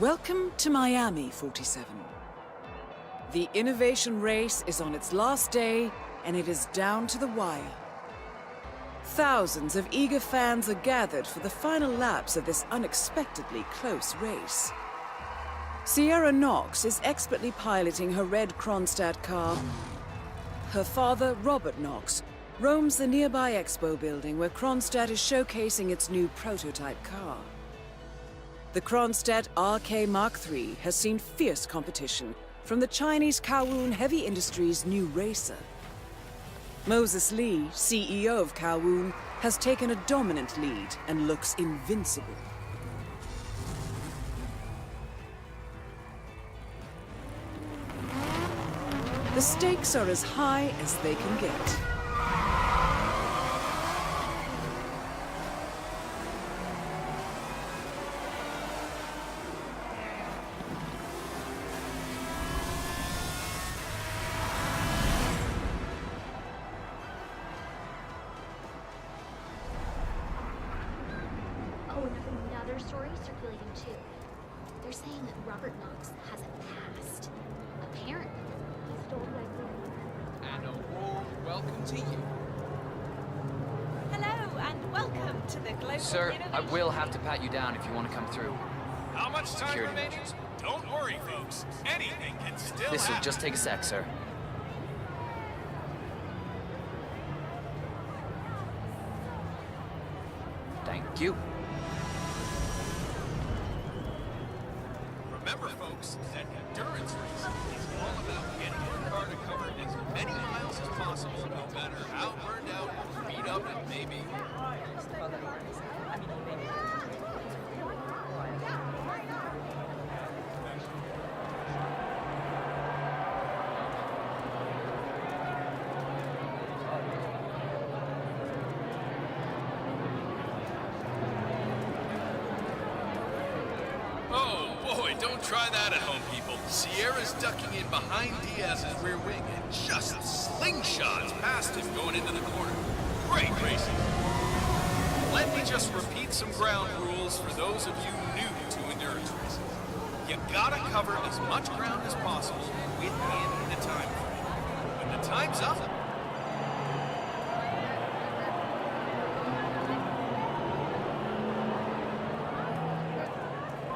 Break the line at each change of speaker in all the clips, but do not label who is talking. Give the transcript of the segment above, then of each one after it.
Welcome to Miami, 47. The innovation race is on its last day, and it is down to the wire. Thousands of eager fans are gathered for the final laps of this unexpectedly close race. Sierra Knox is expertly piloting her red Kronstadt car. Her father, Robert Knox, roams the nearby expo building where Kronstadt is showcasing its new prototype car. The Kronstadt RK Mark III has seen fierce competition from the Chinese Kowloon Heavy Industries' new racer. Moses Lee, CEO of Kowloon, has taken a dominant lead and looks invincible. The stakes are as high as they can get.
Another story circulating too. They're saying that Robert Knox has a past. Apparently, he stole the idea.
And a warm welcome to you.
Hello, and welcome to the Global
Sir, I
Innovation
will have to pat you down if you want to come through.
How much time
Security
remaining?
measures.
Don't worry, folks. Anything can still
This'll
happen.
just take a sec, sir. Thank you.
Remember, folks, that endurance race is all about getting your car to cover as many miles as possible, no matter how burned out or beat up it may be. Oh boy, don't try that at home, people. Sierra's ducking in behind Diaz's rear wing and just slingshots past him going into the corner. Great racing. Let me just repeat some ground rules for those of you new to endurance racing. You gotta cover as much ground as possible within the time frame. When the time's up,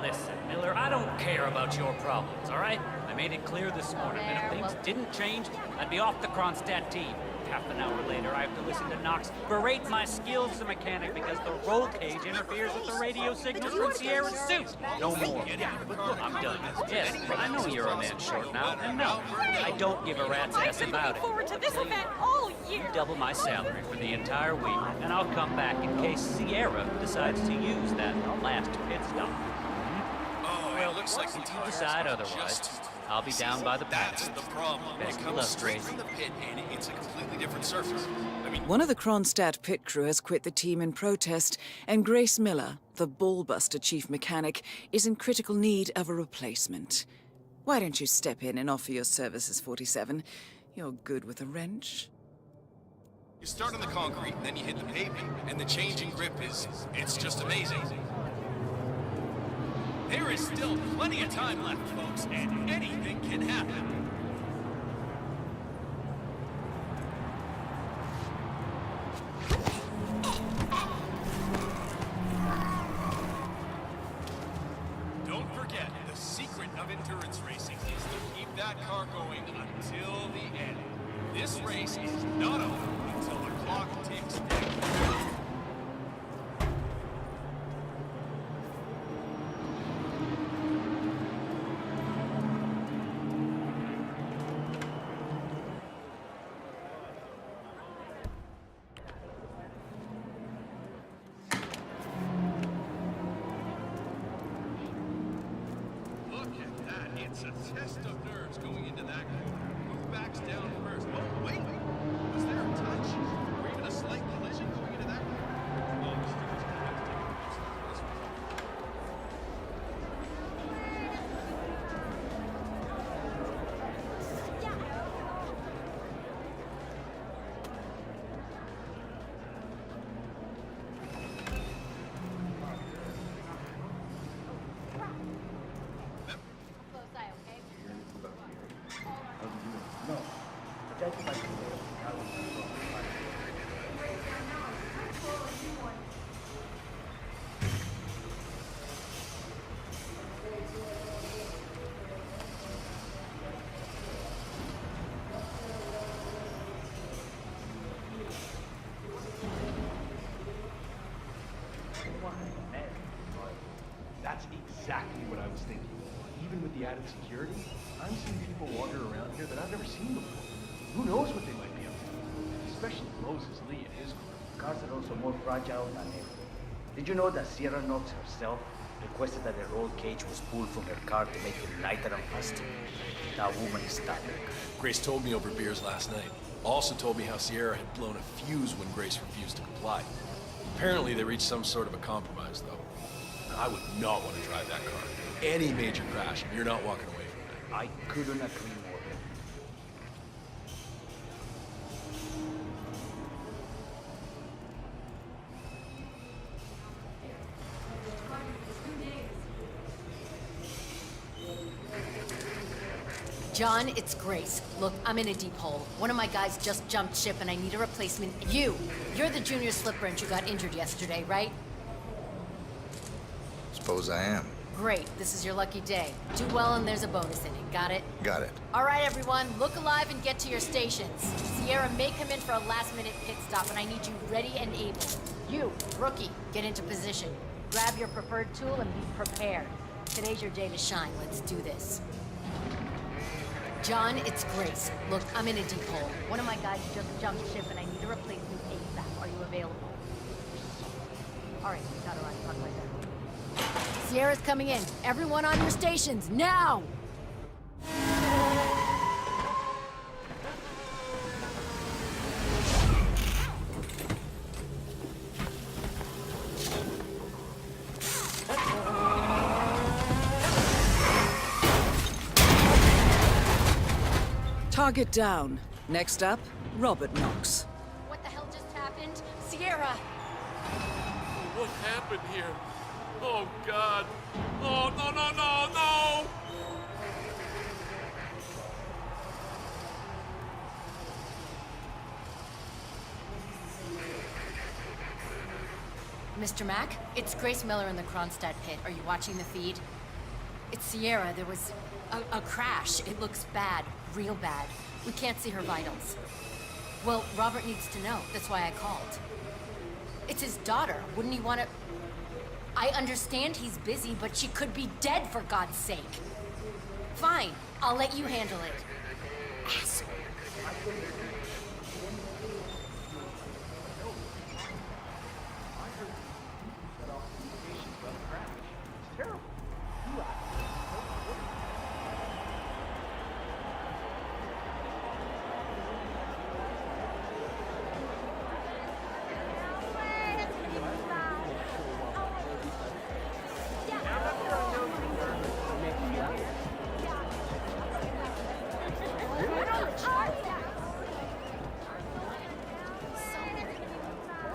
Listen, Miller, I don't care about your problems, all right? I made it clear this morning that if things didn't change, I'd be off the Kronstadt team. Half an hour later, I have to listen to Knox berate my skills as a mechanic because the roll cage interferes with the radio signals from Sierra's suit. No more. I'm done. Yes, I know you're a man short now, and no, I don't give a rat's ass
I've been
about
looking
it.
forward to this event all year.
Double my salary for the entire week, and I'll come back in case Sierra decides to use that last pit stop.
well, it looks like
If you decide otherwise, I'll be down by the
That's
path.
the problem.
Best
It
of
comes
luck,
straight
Grace.
from the pit, and it's a completely different surface. I mean,
One of the Kronstadt pit crew has quit the team in protest, and Grace Miller, the ballbuster chief mechanic, is in critical need of a replacement. Why don't you step in and offer your services, 47? You're good with a wrench.
you start on the concrete, then you hit the pavement, and the change in grip it's just amazing. There is still plenty of time left, folks, and anything can happen. Don't forget, the secret of endurance racing is to keep that car going until the end. This race is not over until the clock ticks down. Look at that. It's a test of nerves going into that corner. Who backs down first? Oh, wait. Was there a touch? Or even a slight collision going into that corner? Oh, the stewards gonna have to take a closer look at this one.
That's exactly what I was thinking. Even with the added security, I'm seeing people wander around here that I've never seen before. Who knows what they might be up to? Especially Moses Lee and his crew.
Cars are also more fragile than ever. Did you know that Sierra Knox herself requested that her roll cage was pulled from her car to make it lighter and faster? That woman is stubborn.
Grace told me over beers last night. Also told me how Sierra had blown a fuse when Grace refused to comply. Apparently they reached some sort of a compromise, though. I would not want to drive that car. Any major crash, and you're not walking away from it.
I couldn't agree more.
John, it's Grace. Look, I'm in a deep hole. One of my guys just jumped ship and I need a replacement. You're the junior slip wrench who got injured yesterday, right?
Suppose I am.
Great, this is your lucky day. Do well and there's a bonus in it, got it?
Got it.
All right, everyone, look alive and get to your stations. Sierra may come in for a last-minute pit stop and I need you ready and able. You, rookie, get into position. Grab your preferred tool and be prepared. Today's your day to shine. Let's do this. John, it's Grace. Look, I'm in a deep hole. One of my guys just jumped ship and I need a replacement ASAP. Are you available? All right, gotta run. Talk later. Sierra's coming in. Everyone on your stations, now!
Target down. Next up, Robert Knox.
What the hell just happened? Sierra!
What happened here? Oh, God. Oh, no, no, no, no!
Mr. Mack, it's Grace Miller in the Kronstadt pit. Are you watching the feed? It's Sierra. There was a crash. It looks bad. Real bad. We can't see her vitals. Well, Robert needs to know. That's why I called. It's his daughter. Wouldn't he want to... I understand he's busy, but she could be dead for God's sake. Fine. I'll let you handle it. Asshole.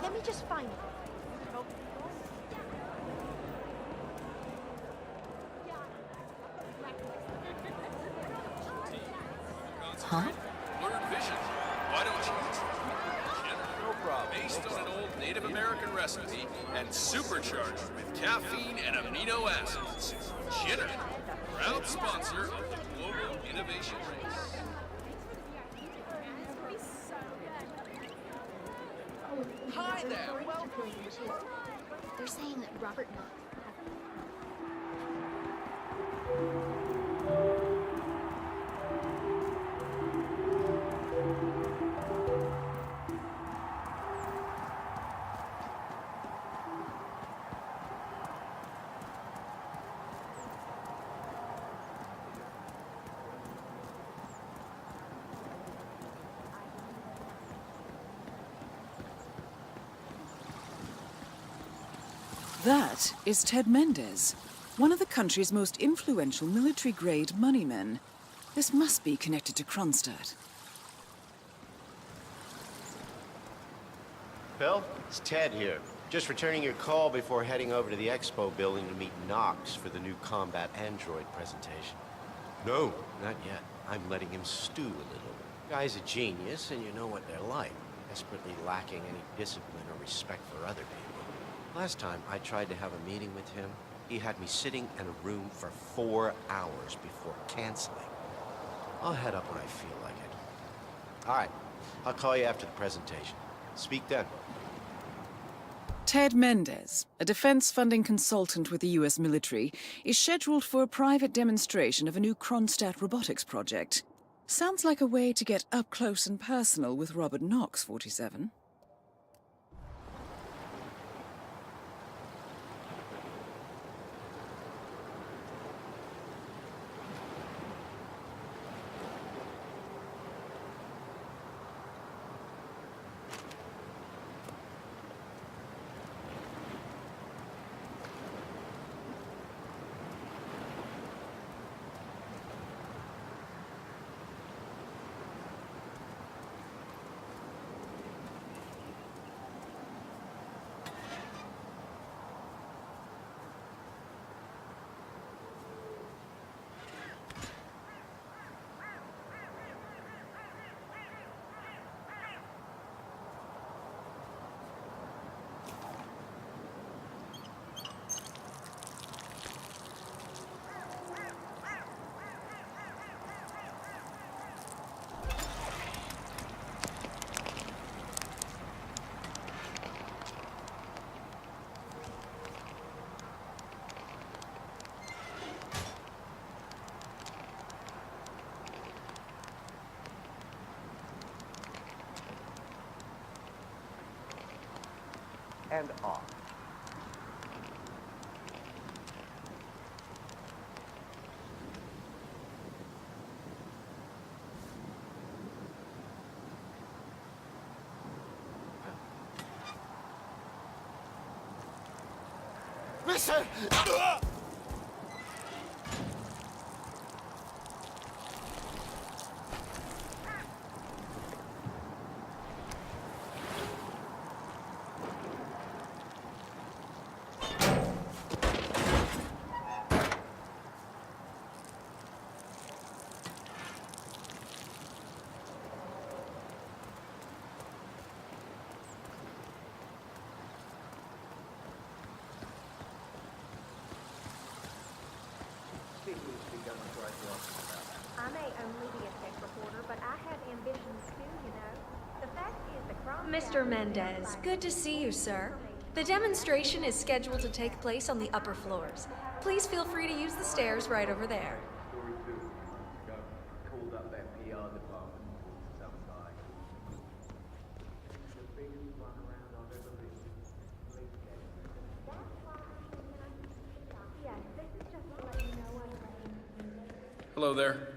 Let me just find it.
Huh?
Blurred vision. Why don't you? No problem. Based on an old Native American recipe and supercharged with caffeine and amino acids. Jitter, proud sponsor of the Global Innovation Race.
Hi there. Welcome. They're saying that Robert Knox.
That is Ted Mendez, one of the country's most influential military-grade moneymen. This must be connected to Kronstadt.
Phil, it's Ted here. Just returning your call before heading over to the expo building to meet Knox for the new combat android presentation. No, not yet. I'm letting him stew a little. Guy's a genius, and you know what they're like. Desperately lacking any discipline or respect for other people. Last time I tried to have a meeting with him, he had me sitting in a room for 4 hours before canceling. I'll head up when I feel like it. All right, I'll call you after the presentation. Speak then.
Ted Mendez, a defense funding consultant with the US military, is scheduled for a private demonstration of a new Kronstadt robotics project. Sounds like a way to get up close and personal with Robert Knox, 47.
And off.
Listen!
I may only be a tech reporter, but I have ambitions too, you know. The fact is the crime...
Mr. Mendez, good to see you, sir. The demonstration is scheduled to take place on the upper floors. Please feel free to use the stairs right over there.
Called up that PR department. The biggest run around I've ever been.
Yes, this is just to let you know what
Hello there.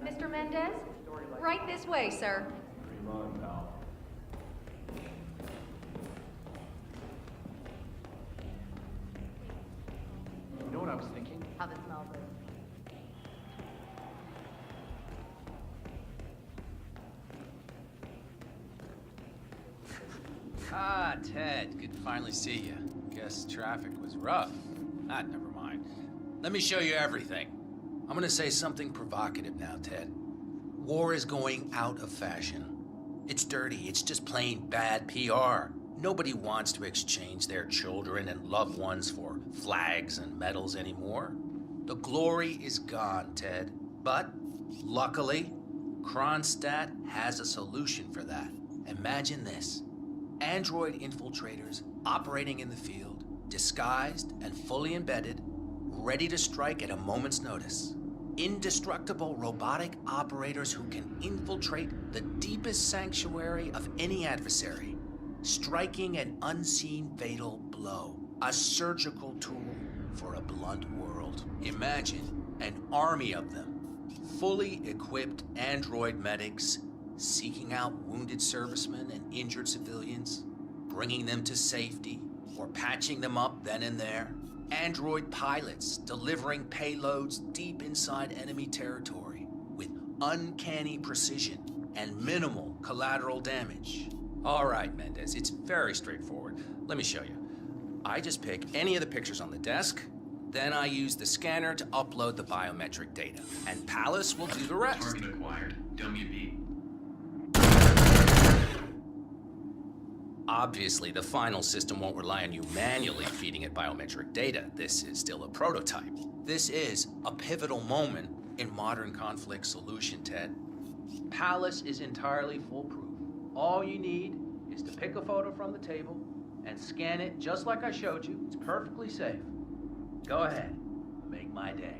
Mr. Mendez? Right this way, sir.
You know what I was thinking?
How it smells.
Ah, Ted, good to finally see you. Guess traffic was rough. Ah, never mind. Let me show you everything. I'm gonna say something provocative now, Ted. War is going out of fashion. It's dirty, it's just plain bad PR. Nobody wants to exchange their children and loved ones for flags and medals anymore. The glory is gone, Ted. But, luckily, Kronstadt has a solution for that. Imagine this. Android infiltrators operating in the field, disguised and fully embedded, ready to strike at a moment's notice. Indestructible robotic operators who can infiltrate the deepest sanctuary of any adversary, striking an unseen fatal blow, a surgical tool for a blunt world. Imagine an army of them, fully equipped android medics seeking out wounded servicemen and injured civilians, bringing them to safety, or patching them up then and there. Android pilots delivering payloads deep inside enemy territory with uncanny precision and minimal collateral damage. All right, Mendez, it's very straightforward. Let me show you. I just pick any of the pictures on the desk, then I use the scanner to upload the biometric data, and Palace will do the rest.
Target acquired. WB.
Obviously, the final system won't rely on you manually feeding it biometric data. This is still a prototype. This is a pivotal moment in modern conflict solution, Ted. Palace is entirely foolproof. All you need is to pick a photo from the table and scan it just like I showed you. It's perfectly safe. Go ahead, make my day.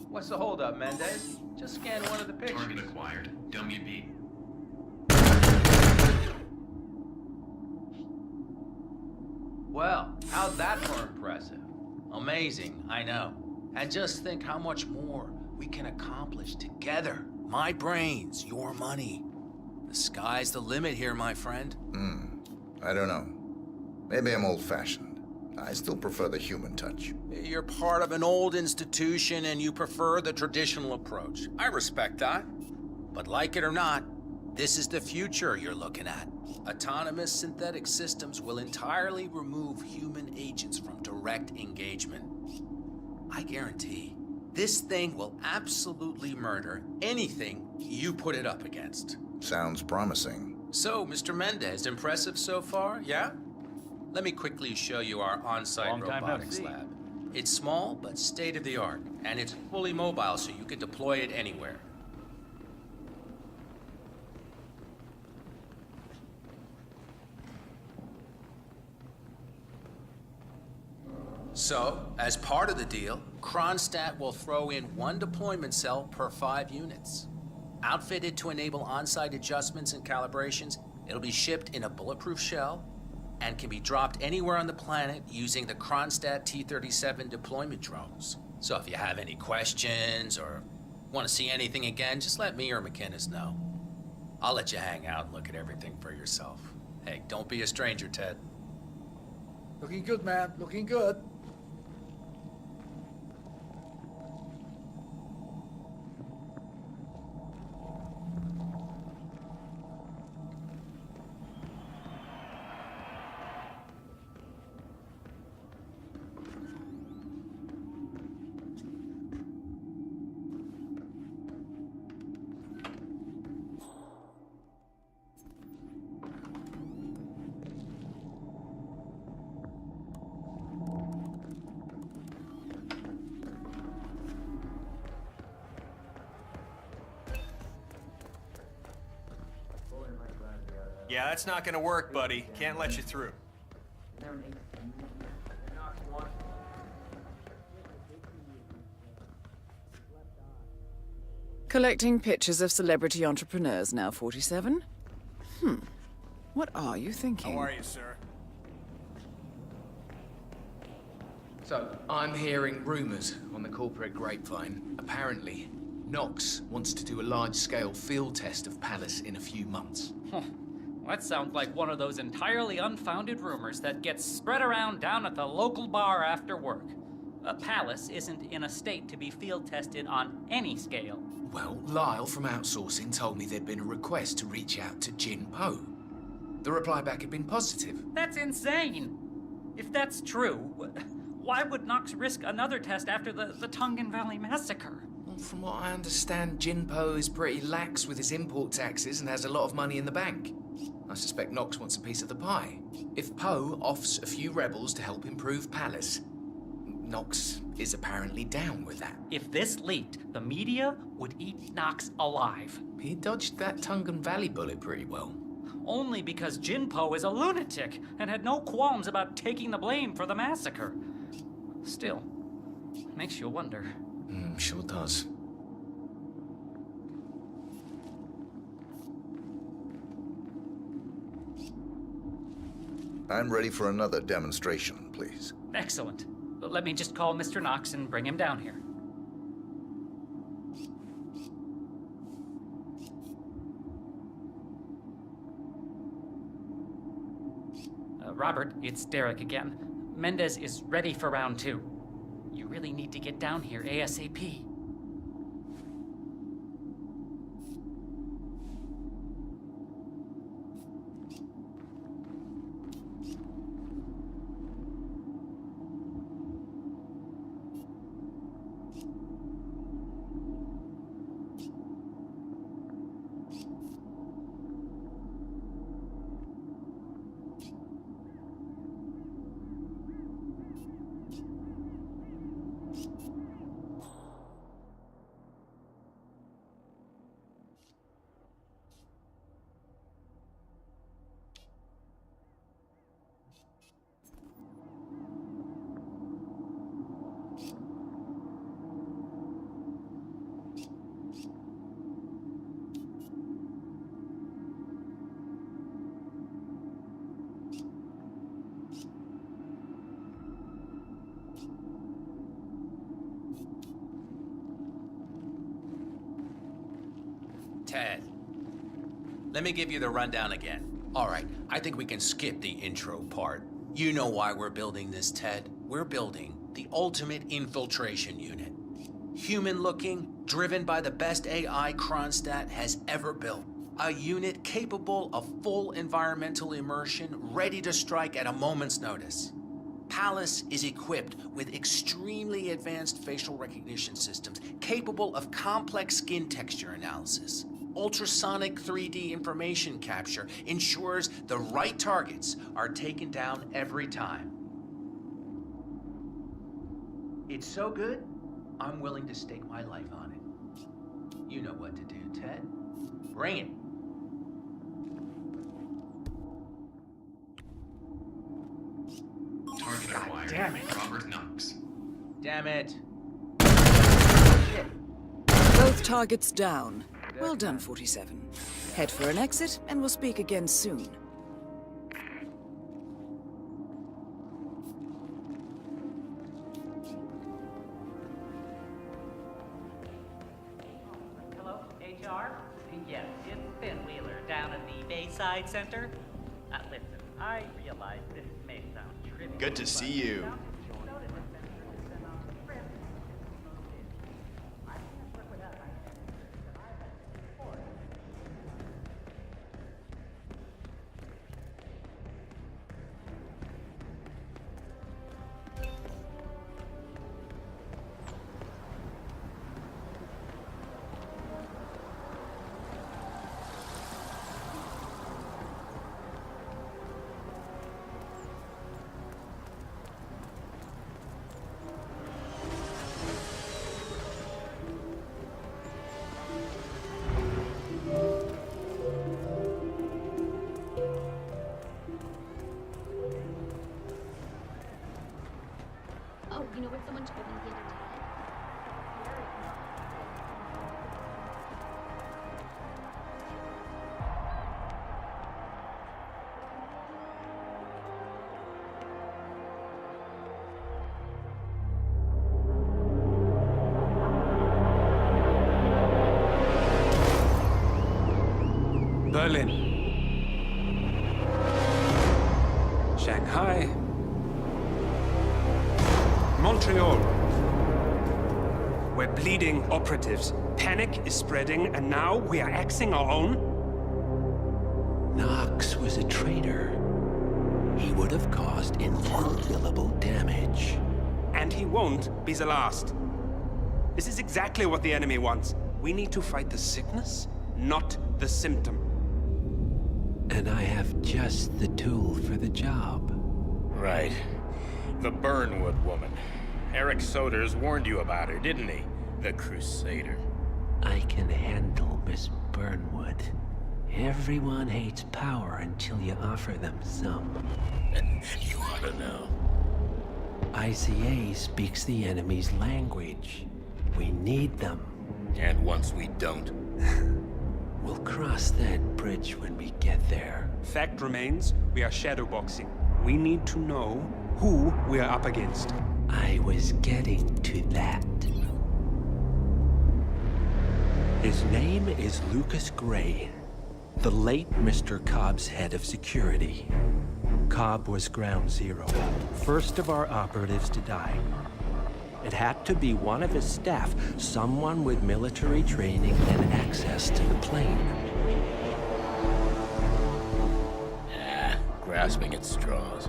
What's the holdup, Mendez? Just scan one of the pictures.
Target acquired. WB.
Well, how's that for impressive? Amazing, I know. And just think how much more we can accomplish together. My brains, your money. The sky's the limit here, my friend.
I don't know. Maybe I'm old-fashioned. I still prefer the human touch.
You're part of an old institution and you prefer the traditional approach. I respect that. But like it or not, this is the future you're looking at. Autonomous synthetic systems will entirely remove human agents from direct engagement. I guarantee this thing will absolutely murder anything you put it up against.
Sounds promising.
So, Mr. Mendez, impressive so far, yeah? Let me quickly show you our on-site robotics lab. It's small, but state-of-the-art, and it's fully mobile, so you can deploy it anywhere. So, as part of the deal, Kronstadt will throw in 1 deployment cell per 5 units. Outfitted to enable on-site adjustments and calibrations, it'll be shipped in a bulletproof shell and can be dropped anywhere on the planet using the Kronstadt T-37 deployment drones. So if you have any questions or want to see anything again, just let me or McInnes know. I'll let you hang out and look at everything for yourself. Hey, don't be a stranger, Ted.
Looking good, man. Looking good.
Yeah, that's not gonna work, buddy. Can't let you through.
Collecting pictures of celebrity entrepreneurs now 47? What are you thinking?
How are you, sir?
So, I'm hearing rumors on the corporate grapevine. Apparently, Knox wants to do a large-scale field test of Palace in a few months.
That sounds like one of those entirely unfounded rumors that gets spread around down at the local bar after work. Palace isn't in a state to be field tested on any scale.
Well, Lyle from outsourcing told me there'd been a request to reach out to Jin Po. The reply back had been positive.
That's insane! If that's true, why would Knox risk another test after the Tongan Valley massacre?
Well, from what I understand, Jin Po is pretty lax with his import taxes and has a lot of money in the bank. I suspect Knox wants a piece of the pie. If Poe offers a few rebels to help improve Palace, Knox is apparently down with that.
If this leaked, the media would eat Knox alive.
He dodged that Tongan Valley bullet pretty well.
Only because Jin Po is a lunatic and had no qualms about taking the blame for the massacre. Still, makes you wonder.
Sure does.
I'm ready for another demonstration, please.
Excellent. Let me just call Mr. Knox and bring him down here. Robert, it's Derek again. Mendez is ready for round 2. You really need to get down here ASAP.
Ted. Let me give you the rundown again. All right, I think we can skip the intro part. You know why we're building this, Ted. We're building the ultimate infiltration unit. Human-looking, driven by the best AI Kronstadt has ever built. A unit capable of full environmental immersion, ready to strike at a moment's notice. Palace is equipped with extremely advanced facial recognition systems, capable of complex skin texture analysis. Ultrasonic 3D information capture ensures the right targets are taken down every time. It's so good, I'm willing to stake my life on it. You know what to do, Ted. Bring it.
Target acquired.
Damn it.
Robert Knox.
Damn it.
Both targets down. Well done, 47. Head for an exit, and we'll speak again soon.
Hello, HR? Yes, it's Ben Wheeler down at the Bayside Center. Listen, I realize this may sound trivial.
Good to see you.
Oh, you know what someone told me the other day?
Berlin, Shanghai, Montreal. We're bleeding operatives. Panic is spreading, and now we are axing our own?
Knox was a traitor. He would have caused incalculable damage.
And he won't be the last. This is exactly what the enemy wants. We need to fight the sickness, not the symptom.
And I have just the tool for the job.
Right. The Burnwood woman. Eric Soders warned you about her, didn't he? The Crusader.
I can handle Miss Burnwood. Everyone hates power until you offer them some.
You ought to know.
ICA speaks the enemy's language. We need them.
And once we don't?
We'll cross that bridge when we get there.
Fact remains, we are shadowboxing. We need to know who we are up against.
I was getting to that. His name is Lucas Gray, the late Mr. Cobb's head of security. Cobb was ground zero, first of our operatives to die. It had to be one of his staff, someone with military training and access to the plane.
Grasping at straws.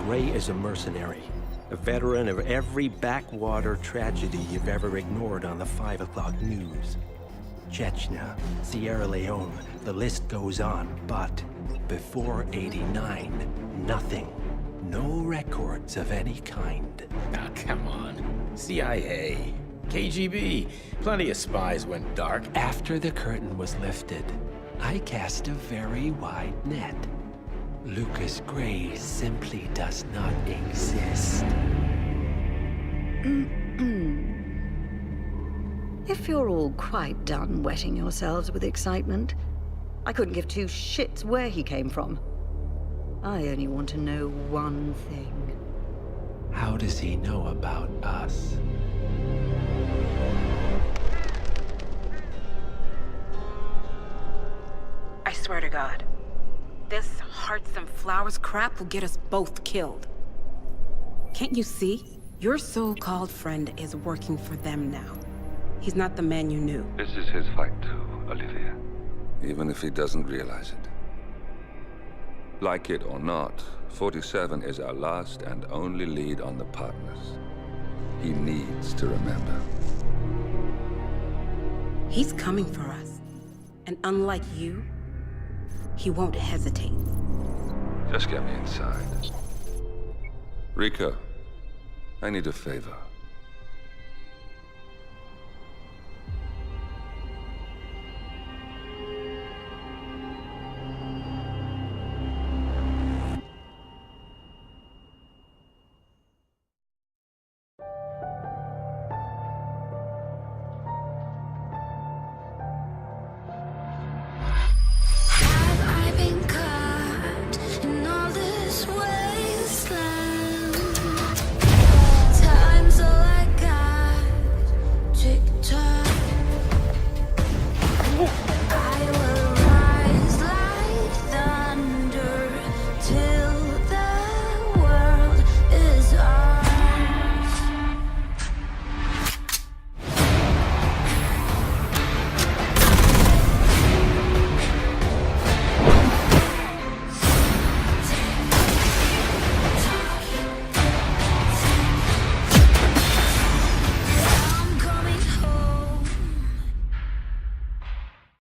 Gray is a mercenary, a veteran of every backwater tragedy you've ever ignored on the 5 o'clock news. Chechnya, Sierra Leone, the list goes on, but before '89, nothing. No records of any kind.
Ah, come on. CIA, KGB, plenty of spies went dark.
After the curtain was lifted, I cast a very wide net. Lucas Gray simply does not exist.
If you're all quite done wetting yourselves with excitement, I couldn't give two shits where he came from. I only want to know one thing.
How does he know about us?
God. This hearts and flowers crap will get us both killed. Can't you see? Your so-called friend is working for them now. He's not the man you knew.
This is his fight too, Olivia. Even if he doesn't realize it. Like it or not, 47 is our last and only lead on the partners. He needs to remember.
He's coming for us. And unlike you, he won't hesitate.
Just get me inside. Rico, I need a favor.